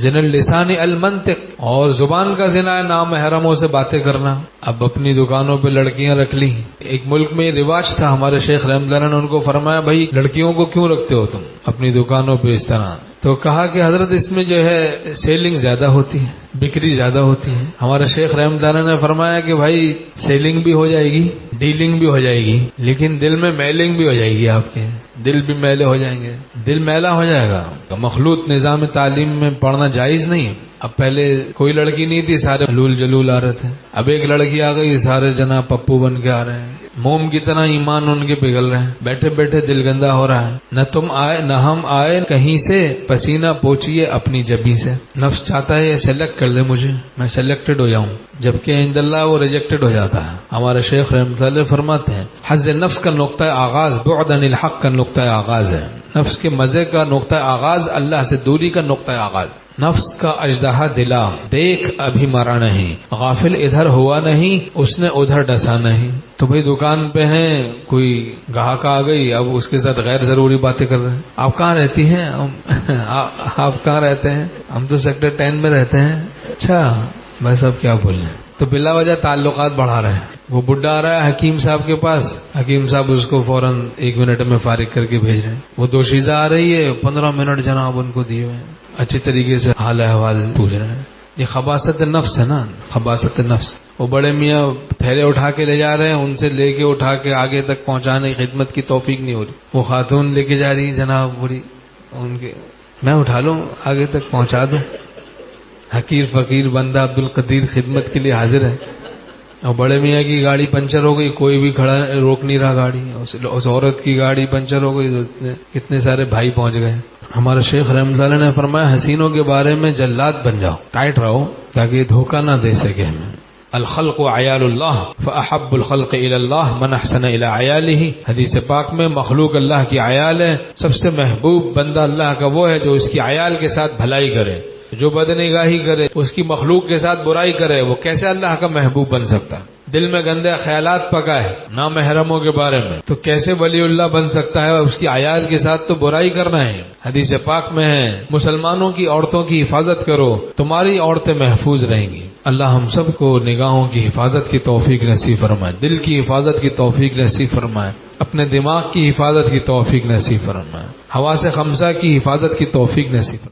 زنا اللسان المنطق، اور زبان کا زنا ہے نامحرموں سے باتیں کرنا۔ اب اپنی دکانوں پہ لڑکیاں رکھ لی۔ ایک ملک میں یہ رواج تھا، ہمارے شیخ رحمۃ اللہ نے ان کو فرمایا بھائی لڑکیوں کو کیوں رکھتے ہو تم اپنی دکانوں پہ اس طرح؟ تو کہا کہ حضرت اس میں جو ہے سیلنگ زیادہ ہوتی ہے، بکری زیادہ ہوتی ہے۔ ہمارے شیخ رحمۃ اللہ نے فرمایا کہ بھائی سیلنگ بھی ہو جائے گی، ڈیلنگ بھی ہو جائے گی، لیکن دل میں میلنگ بھی ہو جائے گی، آپ کے دل بھی میلے ہو جائیں گے، دل میلا ہو جائے گا۔ مخلوط نظام تعلیم میں پڑھنا جائز نہیں۔ اب پہلے کوئی لڑکی نہیں تھی، سارے حلول جلول آ رہے تھے، اب ایک لڑکی آ گئی، سارے جناب پپو بن کے آ رہے ہیں، موم کی طرح ایمان ان کے پگھل رہے ہیں، بیٹھے بیٹھے دل گندا ہو رہا ہے۔ نہ تم آئے نہ ہم آئے کہیں سے، پسینہ پوچھیے اپنی جبیں سے۔ نفس چاہتا ہے یہ سلیکٹ کر لے مجھے، میں سلیکٹڈ ہو جاؤں، جبکہ عند اللہ وہ ریجیکٹڈ ہو جاتا ہے۔ ہمارے شیخ رحمۃ اللہ فرماتے ہیں حظ نفس کا نقطہ آغاز بعد عن الحق کا نقطہ آغاز ہے۔ نفس کے مزے کا نقطہ آغاز اللہ سے دوری کا نقطہ آغاز۔ نفس کا اژدہا دلا دیکھ ابھی مرا نہیں، غافل ادھر ہوا نہیں اس نے ادھر ڈسا نہیں۔ تو بھئی دکان پہ ہیں، کوئی گاہک آ گئی، اب اس کے ساتھ غیر ضروری باتیں کر رہے ہیں۔ آپ کہاں رہتی ہیں؟ آپ کہاں رہتے ہیں؟ ہم تو سیکٹر 10 میں رہتے ہیں۔ اچھا بس اب کیا بولیں، تو بلا وجہ تعلقات بڑھا رہے ہیں۔ وہ بڈھا آ رہا ہے حکیم صاحب کے پاس، حکیم صاحب اس کو فوراً 1 منٹ میں فارغ کر کے بھیج رہے ہیں۔ وہ دوشیزہ آ رہی ہے، 15 منٹ جناب ان کو دیے ہوئے ہیں، اچھی طریقے سے حال احوال پوچھ رہے ہیں۔ یہ خباثت نفس ہے نا، خباثت نفس۔ وہ بڑے میاں تھیلے اٹھا کے لے جا رہے ہیں، ان سے لے کے اٹھا کے آگے تک پہنچانے کی خدمت کی توفیق نہیں ہو رہی۔ وہ خاتون لے کے جا رہی جناب بڑی، ان کے میں اٹھا لوں آگے تک پہنچا دوں۔ حقیر فقیر بندہ عبد القدیر خدمت کے لیے حاضر ہے، اور بڑے میاں کی گاڑی پنچر ہو گئی، کوئی بھی کھڑا روک نہیں رہا گاڑی، اس عورت کی گاڑی پنچر ہو گئی، کتنے سارے بھائی پہنچ گئے۔ ہمارے شیخ رحمۃ اللہ نے فرمایا حسینوں کے بارے میں جلاد بن جاؤ، ٹائٹ رہو تاکہ یہ دھوکہ نہ دے سکے ہمیں۔ الخلق عیال اللہ فاحب الخلق الی اللہ من احسن الی عیالہ۔ حدیث پاک میں مخلوق اللہ کی عیال ہے، سب سے محبوب بندہ اللہ کا وہ ہے جو اس کی عیال کے ساتھ بھلائی کرے۔ جو بدنگاہی کرے، اس کی مخلوق کے ساتھ برائی کرے، وہ کیسے اللہ کا محبوب بن سکتا ہے؟ دل میں گندے خیالات پکائے نامحرموں کے بارے میں، تو کیسے ولی اللہ بن سکتا ہے؟ اس کی عیال کے ساتھ تو برائی کرنا ہے۔ حدیث پاک میں ہے مسلمانوں کی عورتوں کی حفاظت کرو، تمہاری عورتیں محفوظ رہیں گی۔ اللہ ہم سب کو نگاہوں کی حفاظت کی توفیق نصیب فرمائے، دل کی حفاظت کی توفیق نصیب فرمائے، اپنے دماغ کی حفاظت کی توفیق نصیب فرمائے، حواس خمسہ کی حفاظت کی توفیق نصیب فرمائے۔